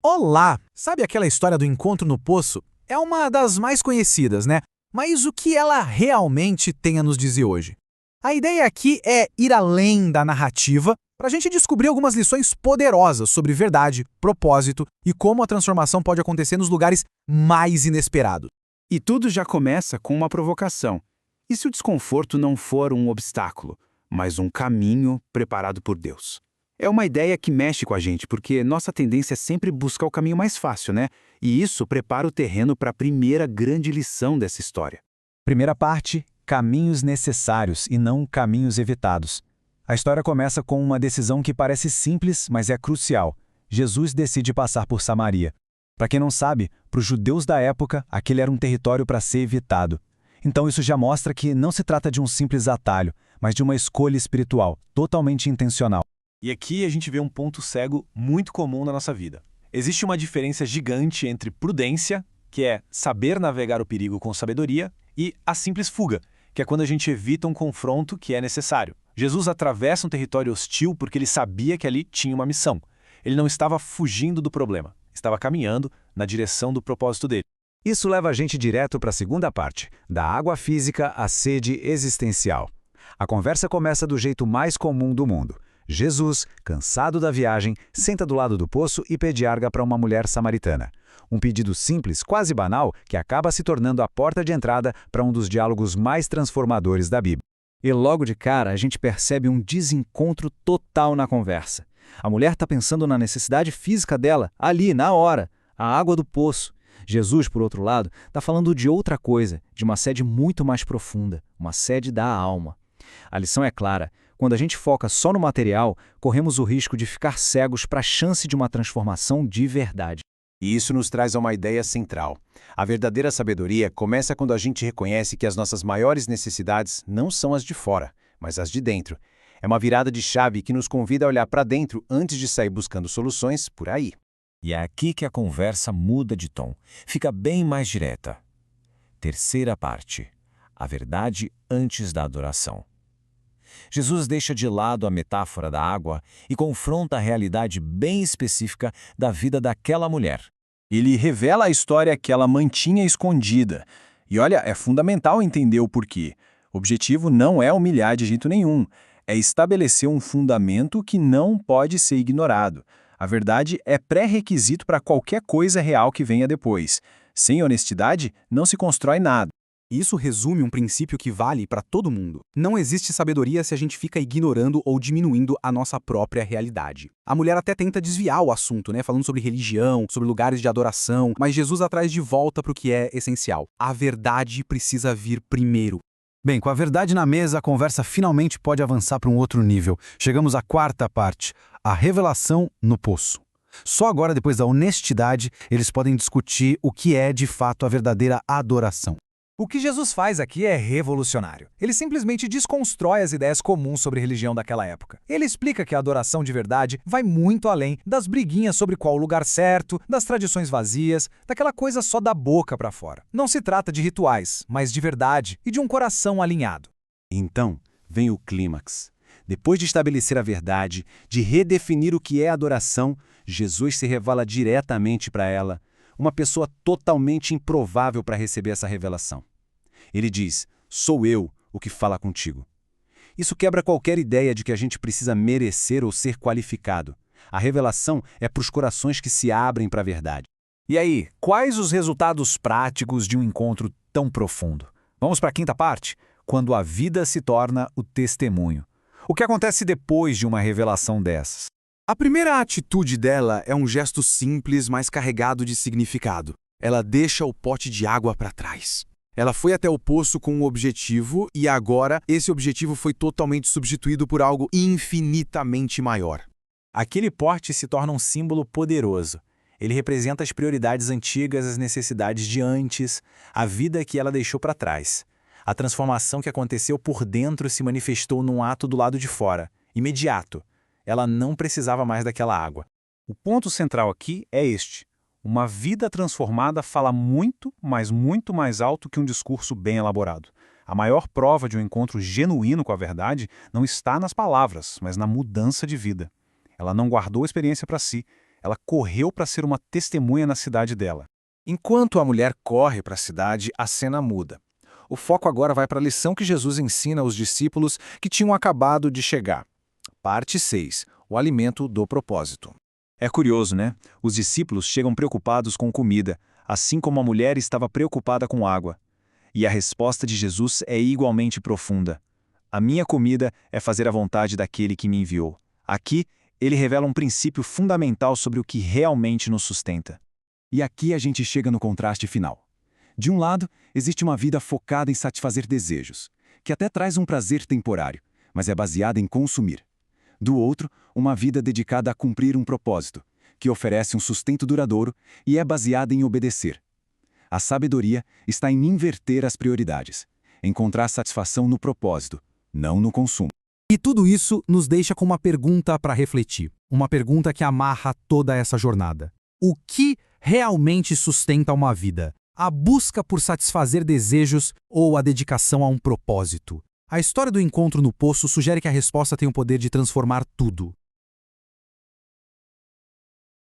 Olá! Sabe aquela história do encontro no poço? É uma das mais conhecidas, né? Mas o que ela realmente tem a nos dizer hoje? A ideia aqui é ir além da narrativa para a gente descobrir algumas lições poderosas sobre verdade, propósito e como a transformação pode acontecer nos lugares mais inesperados. E tudo já começa com uma provocação. E se o desconforto não for um obstáculo, mas um caminho preparado por Deus? É uma ideia que mexe com a gente, porque nossa tendência é sempre buscar o caminho mais fácil, né? E isso prepara o terreno para a primeira grande lição dessa história. Primeira parte, caminhos necessários e não caminhos evitados. A história começa com uma decisão que parece simples, mas é crucial. Jesus decide passar por Samaria. Para quem não sabe, para os judeus da época, aquele era um território para ser evitado. Então isso já mostra que não se trata de um simples atalho, mas de uma escolha espiritual, totalmente intencional. E aqui a gente vê um ponto cego muito comum na nossa vida. Existe uma diferença gigante entre prudência, que é saber navegar o perigo com sabedoria, e a simples fuga, que é quando a gente evita um confronto que é necessário. Jesus atravessa um território hostil porque ele sabia que ali tinha uma missão. Ele não estava fugindo do problema, estava caminhando na direção do propósito dele. Isso leva a gente direto para a segunda parte, da água física à sede existencial. A conversa começa do jeito mais comum do mundo. Jesus, cansado da viagem, senta do lado do poço e pede água para uma mulher samaritana. Um pedido simples, quase banal, que acaba se tornando a porta de entrada para um dos diálogos mais transformadores da Bíblia. E logo de cara a gente percebe um desencontro total na conversa. A mulher está pensando na necessidade física dela, ali, na hora, a água do poço. Jesus, por outro lado, está falando de outra coisa, de uma sede muito mais profunda, uma sede da alma. A lição é clara. Quando a gente foca só no material, corremos o risco de ficar cegos para a chance de uma transformação de verdade. E isso nos traz a uma ideia central. A verdadeira sabedoria começa quando a gente reconhece que as nossas maiores necessidades não são as de fora, mas as de dentro. É uma virada de chave que nos convida a olhar para dentro antes de sair buscando soluções por aí. E é aqui que a conversa muda de tom, fica bem mais direta. Terceira parte. A verdade antes da adoração. Jesus deixa de lado a metáfora da água e confronta a realidade bem específica da vida daquela mulher. Ele revela a história que ela mantinha escondida. E olha, é fundamental entender o porquê. O objetivo não é humilhar de jeito nenhum, é estabelecer um fundamento que não pode ser ignorado. A verdade é pré-requisito para qualquer coisa real que venha depois. Sem honestidade, não se constrói nada. Isso resume um princípio que vale para todo mundo. Não existe sabedoria se a gente fica ignorando ou diminuindo a nossa própria realidade. A mulher até tenta desviar o assunto, né, falando sobre religião, sobre lugares de adoração, mas Jesus a traz de volta para o que é essencial. A verdade precisa vir primeiro. Bem, com a verdade na mesa, a conversa finalmente pode avançar para um outro nível. Chegamos à quarta parte, a revelação no poço. Só agora, depois da honestidade, eles podem discutir o que é de fato a verdadeira adoração. O que Jesus faz aqui é revolucionário. Ele simplesmente desconstrói as ideias comuns sobre religião daquela época. Ele explica que a adoração de verdade vai muito além das briguinhas sobre qual o lugar certo, das tradições vazias, daquela coisa só da boca para fora. Não se trata de rituais, mas de verdade e de um coração alinhado. Então, vem o clímax. Depois de estabelecer a verdade, de redefinir o que é adoração, Jesus se revela diretamente para ela, uma pessoa totalmente improvável para receber essa revelação. Ele diz, sou eu o que fala contigo. Isso quebra qualquer ideia de que a gente precisa merecer ou ser qualificado. A revelação é para os corações que se abrem para a verdade. E aí, quais os resultados práticos de um encontro tão profundo? Vamos para a quinta parte, quando a vida se torna o testemunho. O que acontece depois de uma revelação dessas? A primeira atitude dela é um gesto simples, mas carregado de significado. Ela deixa o pote de água para trás. Ela foi até o poço com um objetivo e agora esse objetivo foi totalmente substituído por algo infinitamente maior. Aquele pote se torna um símbolo poderoso. Ele representa as prioridades antigas, as necessidades de antes, a vida que ela deixou para trás. A transformação que aconteceu por dentro se manifestou num ato do lado de fora, imediato. Ela não precisava mais daquela água. O ponto central aqui é este. Uma vida transformada fala muito, mas muito mais alto que um discurso bem elaborado. A maior prova de um encontro genuíno com a verdade não está nas palavras, mas na mudança de vida. Ela não guardou a experiência para si, Ela correu para ser uma testemunha na cidade dela. Enquanto a mulher corre para a cidade, a cena muda. O foco agora vai para a lição que Jesus ensina aos discípulos que tinham acabado de chegar. Parte 6. O alimento do propósito. É curioso, né? Os discípulos chegam preocupados com comida, assim como a mulher estava preocupada com água. E a resposta de Jesus é igualmente profunda. A minha comida é fazer a vontade daquele que me enviou. Aqui, ele revela um princípio fundamental sobre o que realmente nos sustenta. E aqui a gente chega no contraste final. De um lado, existe uma vida focada em satisfazer desejos, que até traz um prazer temporário, mas é baseada em consumir. Do outro, uma vida dedicada a cumprir um propósito, que oferece um sustento duradouro e é baseada em obedecer. A sabedoria está em inverter as prioridades, encontrar satisfação no propósito, não no consumo. E tudo isso nos deixa com uma pergunta para refletir. Uma pergunta que amarra toda essa jornada. O que realmente sustenta uma vida? A busca por satisfazer desejos ou a dedicação a um propósito? A história do encontro no poço sugere que a resposta tem o poder de transformar tudo.